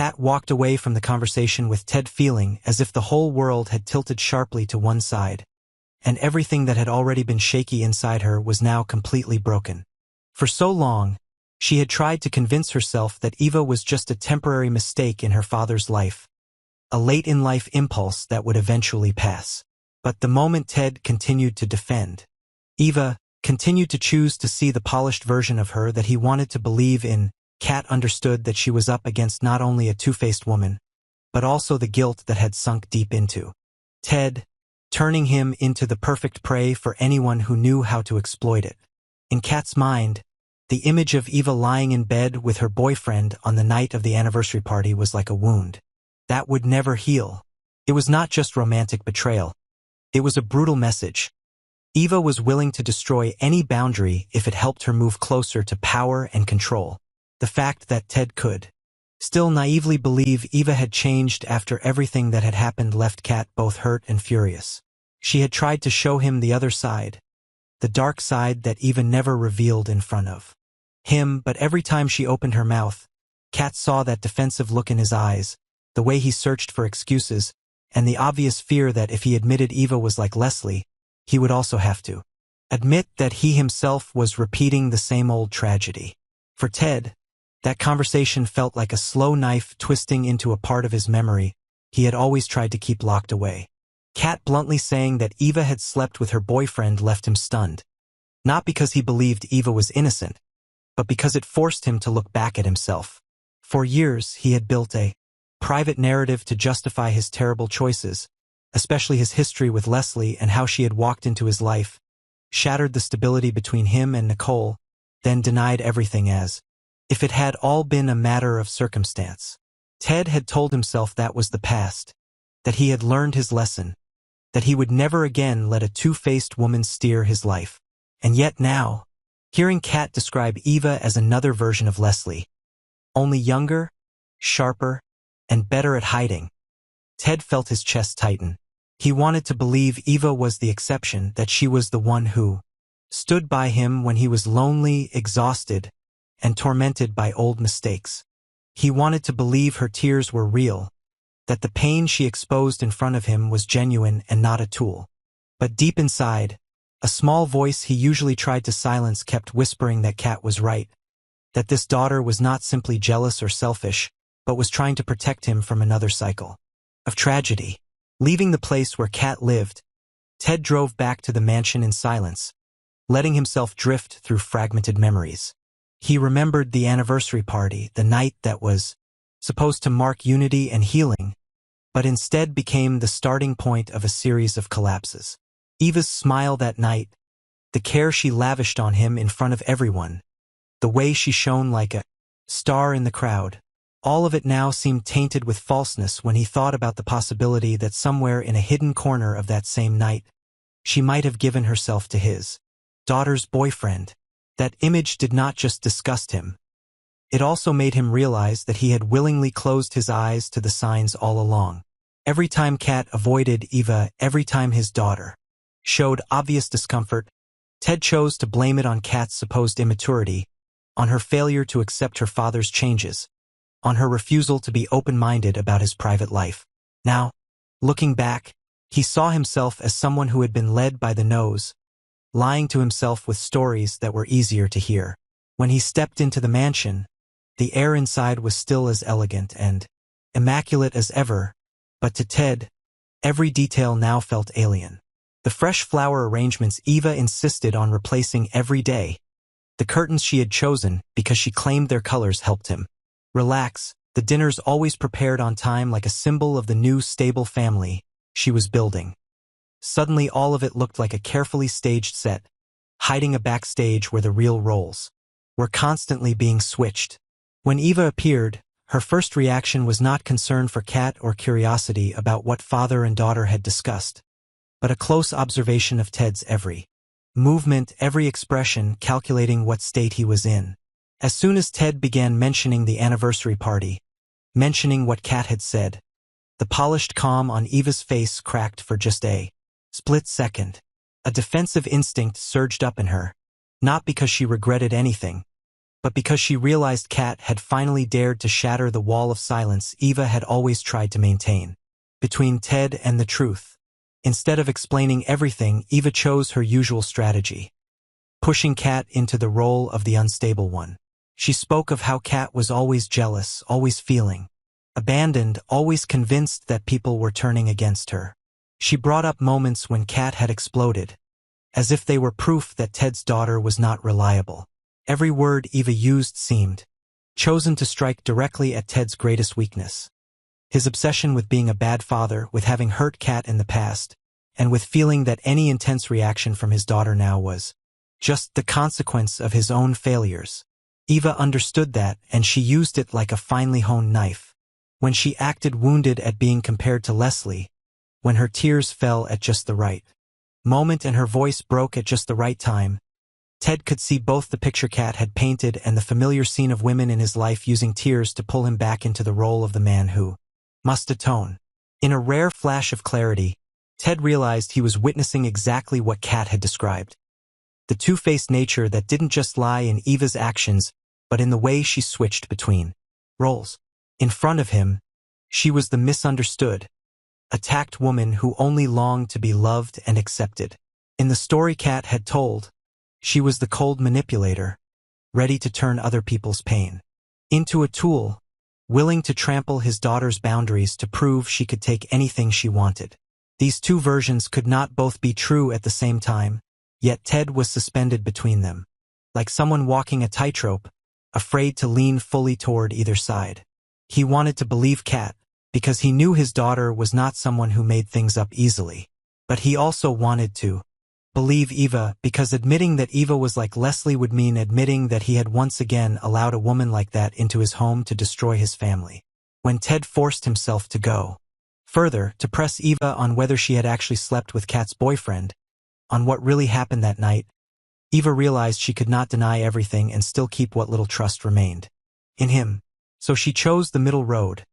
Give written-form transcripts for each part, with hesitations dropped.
Kat walked away from the conversation with Ted feeling as if the whole world had tilted sharply to one side, and everything that had already been shaky inside her was now completely broken. For so long, she had tried to convince herself that Eva was just a temporary mistake in her father's life, a late-in-life impulse that would eventually pass. But the moment Ted continued to defend, Eva continued to choose to see the polished version of her that he wanted to believe in. Kat understood that she was up against not only a two-faced woman, but also the guilt that had sunk deep into Ted, turning him into the perfect prey for anyone who knew how to exploit it. In Kat's mind, the image of Eva lying in bed with her boyfriend on the night of the anniversary party was like a wound that would never heal. It was not just romantic betrayal. It was a brutal message. Eva was willing to destroy any boundary if it helped her move closer to power and control. The fact that Ted could still naively believe Eva had changed after everything that had happened left Kat both hurt and furious. She had tried to show him the other side, the dark side that Eva never revealed in front of him, but every time she opened her mouth, Kat saw that defensive look in his eyes, the way he searched for excuses, and the obvious fear that if he admitted Eva was like Leslie, he would also have to admit that he himself was repeating the same old tragedy. For Ted, that conversation felt like a slow knife twisting into a part of his memory he had always tried to keep locked away. Kat bluntly saying that Eva had slept with her boyfriend left him stunned, not because he believed Eva was innocent, but because it forced him to look back at himself. For years, he had built a private narrative to justify his terrible choices, especially his history with Leslie and how she had walked into his life, shattered the stability between him and Nicole, then denied everything as if it had all been a matter of circumstance. Ted had told himself that was the past, that he had learned his lesson, that he would never again let a two-faced woman steer his life. And yet now, hearing Kat describe Eva as another version of Leslie, only younger, sharper, and better at hiding, Ted felt his chest tighten. He wanted to believe Eva was the exception, that she was the one who stood by him when he was lonely, exhausted, and tormented by old mistakes. He wanted to believe her tears were real, that the pain she exposed in front of him was genuine and not a tool. But deep inside, a small voice he usually tried to silence kept whispering that Kat was right, that this daughter was not simply jealous or selfish, but was trying to protect him from another cycle of tragedy. Leaving the place where Kat lived, Ted drove back to the mansion in silence, letting himself drift through fragmented memories. He remembered the anniversary party, the night that was supposed to mark unity and healing, but instead became the starting point of a series of collapses. Eva's smile that night, the care she lavished on him in front of everyone, the way she shone like a star in the crowd, all of it now seemed tainted with falseness when he thought about the possibility that somewhere in a hidden corner of that same night, she might have given herself to his daughter's boyfriend. That image did not just disgust him. It also made him realize that he had willingly closed his eyes to the signs all along. Every time Kat avoided Eva, every time his daughter showed obvious discomfort, Ted chose to blame it on Kat's supposed immaturity, on her failure to accept her father's changes, on her refusal to be open-minded about his private life. Now, looking back, he saw himself as someone who had been led by the nose, lying to himself with stories that were easier to hear. When he stepped into the mansion, the air inside was still as elegant and immaculate as ever, but to Ted, every detail now felt alien. The fresh flower arrangements Eva insisted on replacing every day, the curtains she had chosen because she claimed their colors helped him relax, the dinners always prepared on time like a symbol of the new stable family she was building. Suddenly all of it looked like a carefully staged set, hiding a backstage where the real roles were constantly being switched. When Eva appeared, her first reaction was not concern for Kat or curiosity about what father and daughter had discussed, but a close observation of Ted's every movement, every expression, calculating what state he was in. As soon as Ted began mentioning the anniversary party, mentioning what Kat had said, the polished calm on Eva's face cracked for just a split second. A defensive instinct surged up in her, not because she regretted anything, But because she realized Kat had finally dared to shatter the wall of silence Eva had always tried to maintain between Ted and the truth. Instead of explaining everything, Eva chose her usual strategy, pushing Kat into the role of the unstable one. She spoke of how Kat was always jealous, always feeling abandoned, always convinced that people were turning against her. She brought up moments when Kat had exploded, as if they were proof that Ted's daughter was not reliable. Every word Eva used seemed chosen to strike directly at Ted's greatest weakness. His obsession with being a bad father, with having hurt Kat in the past, and with feeling that any intense reaction from his daughter now was just the consequence of his own failures. Eva understood that, and she used it like a finely honed knife. When she acted wounded at being compared to Leslie, when her tears fell at just the right moment and her voice broke at just the right time, Ted could see both the picture Kat had painted and the familiar scene of women in his life using tears to pull him back into the role of the man who must atone. In a rare flash of clarity, Ted realized he was witnessing exactly what Kat had described. The two-faced nature that didn't just lie in Eva's actions, but in the way she switched between roles. In front of him, she was the misunderstood, attacked woman who only longed to be loved and accepted. In the story Kat had told, she was the cold manipulator, ready to turn other people's pain into a tool, willing to trample his daughter's boundaries to prove she could take anything she wanted. These two versions could not both be true at the same time, yet Ted was suspended between them, like someone walking a tightrope, afraid to lean fully toward either side. He wanted to believe Kat, because he knew his daughter was not someone who made things up easily. But he also wanted to believe Eva, because admitting that Eva was like Leslie would mean admitting that he had once again allowed a woman like that into his home to destroy his family. When Ted forced himself to go further, to press Eva on whether she had actually slept with Kat's boyfriend, on what really happened that night, Eva realized she could not deny everything and still keep what little trust remained in him. So she chose the middle road,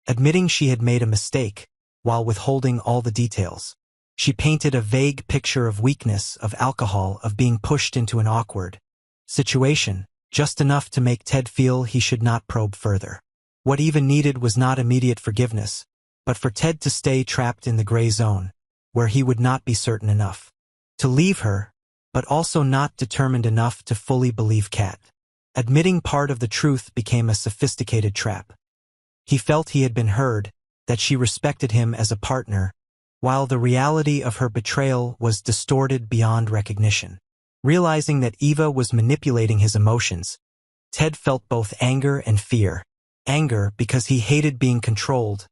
admitting she had made a mistake, while withholding all the details. She painted a vague picture of weakness, of alcohol, of being pushed into an awkward situation, just enough to make Ted feel he should not probe further. What Eva needed was not immediate forgiveness, but for Ted to stay trapped in the gray zone, where he would not be certain enough to leave her, but also not determined enough to fully believe Kat. Admitting part of the truth became a sophisticated trap. He felt he had been heard, that she respected him as a partner, while the reality of her betrayal was distorted beyond recognition. Realizing that Eva was manipulating his emotions, Ted felt both anger and fear. Anger because he hated being controlled,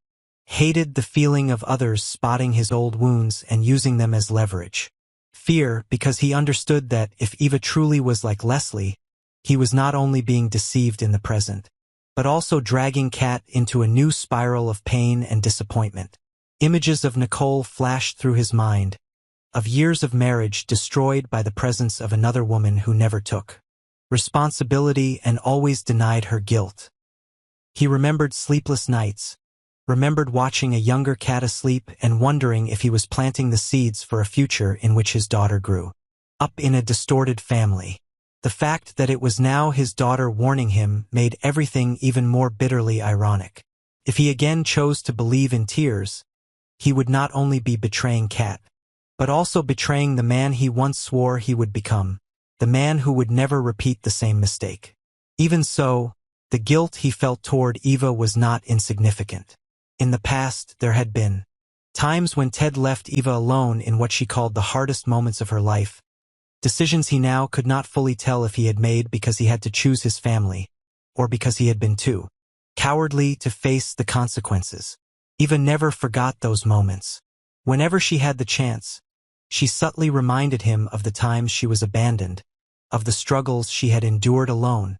hated the feeling of others spotting his old wounds and using them as leverage. Fear because he understood that if Eva truly was like Leslie, he was not only being deceived in the present, but also dragging Kat into a new spiral of pain and disappointment. Images of Nicole flashed through his mind, of years of marriage destroyed by the presence of another woman who never took responsibility and always denied her guilt. He remembered sleepless nights, remembered watching a younger Kat asleep and wondering if he was planting the seeds for a future in which his daughter grew up in a distorted family. The fact that it was now his daughter warning him made everything even more bitterly ironic. If he again chose to believe in tears, he would not only be betraying Kat, but also betraying the man he once swore he would become, the man who would never repeat the same mistake. Even so, the guilt he felt toward Eva was not insignificant. In the past, there had been times when Ted left Eva alone in what she called the hardest moments of her life, decisions he now could not fully tell if he had made because he had to choose his family, or because he had been too cowardly to face the consequences. Eva never forgot those moments. Whenever she had the chance, she subtly reminded him of the times she was abandoned, of the struggles she had endured alone,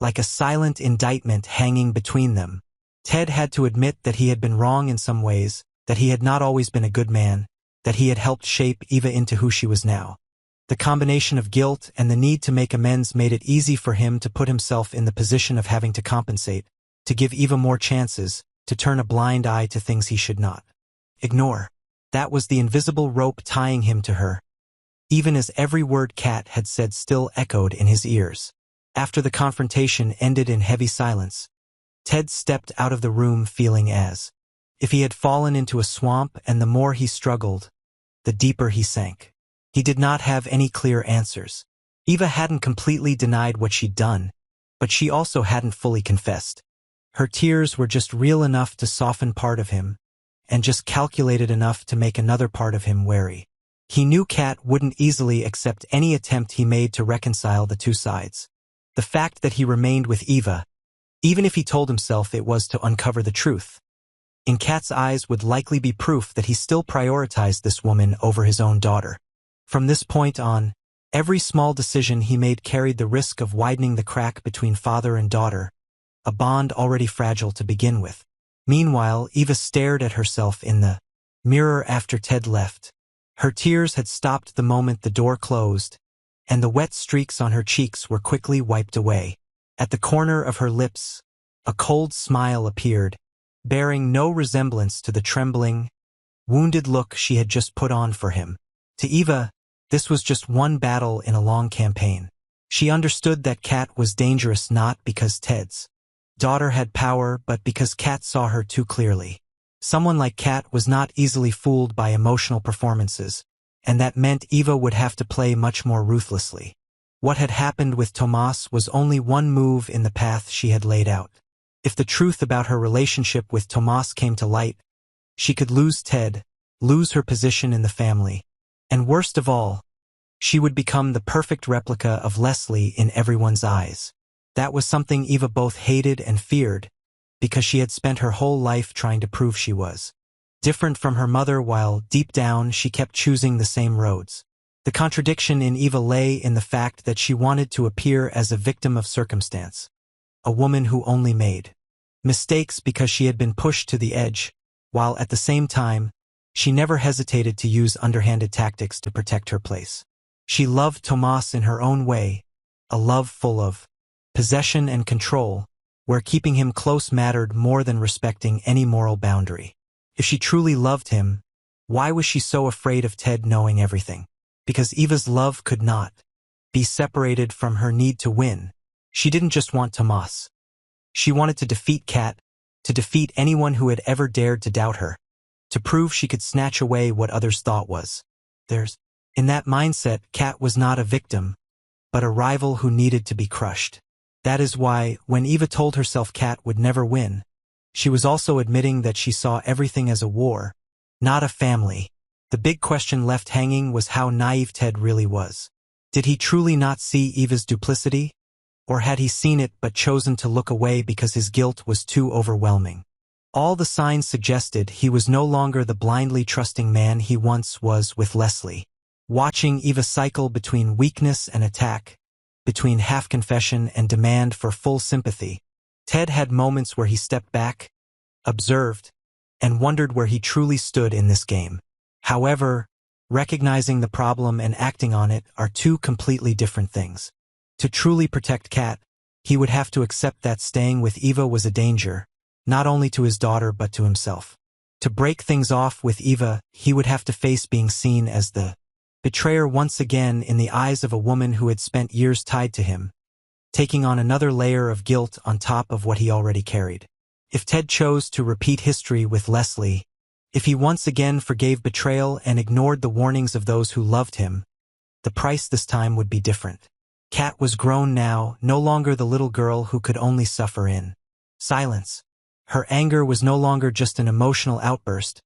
like a silent indictment hanging between them. Ted had to admit that he had been wrong in some ways, that he had not always been a good man, that he had helped shape Eva into who she was now. The combination of guilt and the need to make amends made it easy for him to put himself in the position of having to compensate, to give Eva more chances, to turn a blind eye to things he should not ignore. That was the invisible rope tying him to her, even as every word Kat had said still echoed in his ears. After the confrontation ended in heavy silence, Ted stepped out of the room feeling as if he had fallen into a swamp, and the more he struggled, the deeper he sank. He did not have any clear answers. Eva hadn't completely denied what she'd done, but she also hadn't fully confessed. Her tears were just real enough to soften part of him, and just calculated enough to make another part of him wary. He knew Kat wouldn't easily accept any attempt he made to reconcile the two sides. The fact that he remained with Eva, even if he told himself it was to uncover the truth, in Kat's eyes would likely be proof that he still prioritized this woman over his own daughter. From this point on, every small decision he made carried the risk of widening the crack between father and daughter, a bond already fragile to begin with. Meanwhile, Eva stared at herself in the mirror after Ted left. Her tears had stopped the moment the door closed, and the wet streaks on her cheeks were quickly wiped away. At the corner of her lips, a cold smile appeared, bearing no resemblance to the trembling, wounded look she had just put on for him. To Eva, this was just one battle in a long campaign. She understood that Kat was dangerous not because Ted's daughter had power, but because Kat saw her too clearly. Someone like Kat was not easily fooled by emotional performances, and that meant Eva would have to play much more ruthlessly. What had happened with Tomas was only one move in the path she had laid out. If the truth about her relationship with Tomas came to light, she could lose Ted, lose her position in the family, and worst of all, she would become the perfect replica of Leslie in everyone's eyes. That was something Eva both hated and feared, because she had spent her whole life trying to prove she was different from her mother, while deep down she kept choosing the same roads. The contradiction in Eva lay in the fact that she wanted to appear as a victim of circumstance, a woman who only made mistakes because she had been pushed to the edge, while at the same time, she never hesitated to use underhanded tactics to protect her place. She loved Tomas in her own way, a love full of possession and control, where keeping him close mattered more than respecting any moral boundary. If she truly loved him, why was she so afraid of Ted knowing everything? Because Eva's love could not be separated from her need to win. She didn't just want Tomas. She wanted to defeat Kat, to defeat anyone who had ever dared to doubt her, to prove she could snatch away what others thought was theirs. In that mindset, Kat was not a victim, but a rival who needed to be crushed. That is why, when Eva told herself Kat would never win, she was also admitting that she saw everything as a war, not a family. The big question left hanging was how naive Ted really was. Did he truly not see Eva's duplicity? Or had he seen it but chosen to look away because his guilt was too overwhelming? All the signs suggested he was no longer the blindly trusting man he once was with Leslie. Watching Eva cycle between weakness and attack, between half-confession and demand for full sympathy, Ted had moments where he stepped back, observed, and wondered where he truly stood in this game. However, recognizing the problem and acting on it are two completely different things. To truly protect Kat, he would have to accept that staying with Eva was a danger, not only to his daughter but to himself. To break things off with Eva, he would have to face being seen as the betrayer once again in the eyes of a woman who had spent years tied to him, taking on another layer of guilt on top of what he already carried. If Ted chose to repeat history with Leslie, if he once again forgave betrayal and ignored the warnings of those who loved him, the price this time would be different. Kat was grown now, no longer the little girl who could only suffer in silence. Her anger was no longer just an emotional outburst,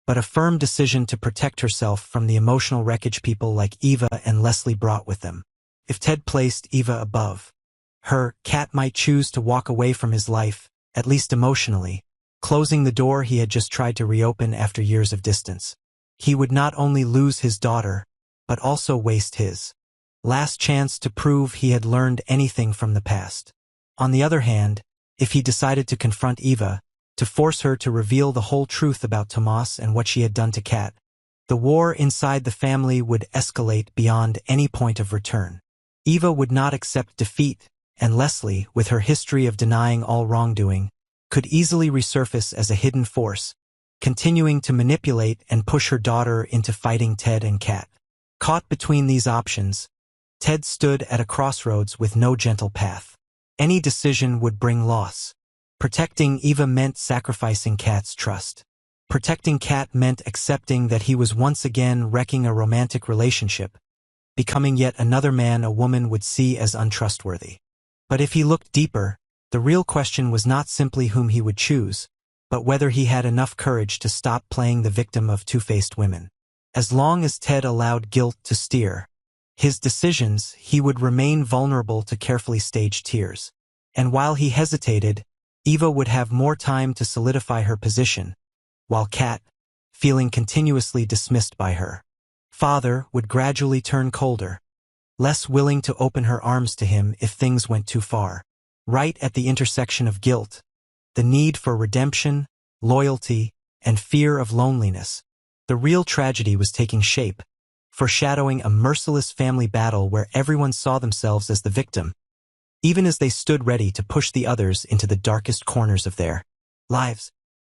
but a firm decision to protect herself from the emotional wreckage people like Eva and Leslie brought with them. If Ted placed Eva above her, Kat might choose to walk away from his life, at least emotionally, closing the door he had just tried to reopen after years of distance. He would not only lose his daughter, but also waste his last chance to prove he had learned anything from the past. On the other hand, if he decided to confront Eva, to force her to reveal the whole truth about Tomas and what she had done to Kat, the war inside the family would escalate beyond any point of return. Eva would not accept defeat, and Leslie, with her history of denying all wrongdoing, could easily resurface as a hidden force, continuing to manipulate and push her daughter into fighting Ted and Kat. Caught between these options, Ted stood at a crossroads with no gentle path. Any decision would bring loss. Protecting Eva meant sacrificing Kat's trust. Protecting Kat meant accepting that he was once again wrecking a romantic relationship, becoming yet another man a woman would see as untrustworthy. But if he looked deeper, the real question was not simply whom he would choose, but whether he had enough courage to stop playing the victim of two-faced women. As long as Ted allowed guilt to steer his decisions, he would remain vulnerable to carefully staged tears. And while he hesitated, Eva would have more time to solidify her position, while Kat, feeling continuously dismissed by her father, would gradually turn colder, less willing to open her arms to him if things went too far. Right at the intersection of guilt, the need for redemption, loyalty, and fear of loneliness, the real tragedy was taking shape, foreshadowing a merciless family battle where everyone saw themselves as the victim, even as they stood ready to push the others into the darkest corners of their lives.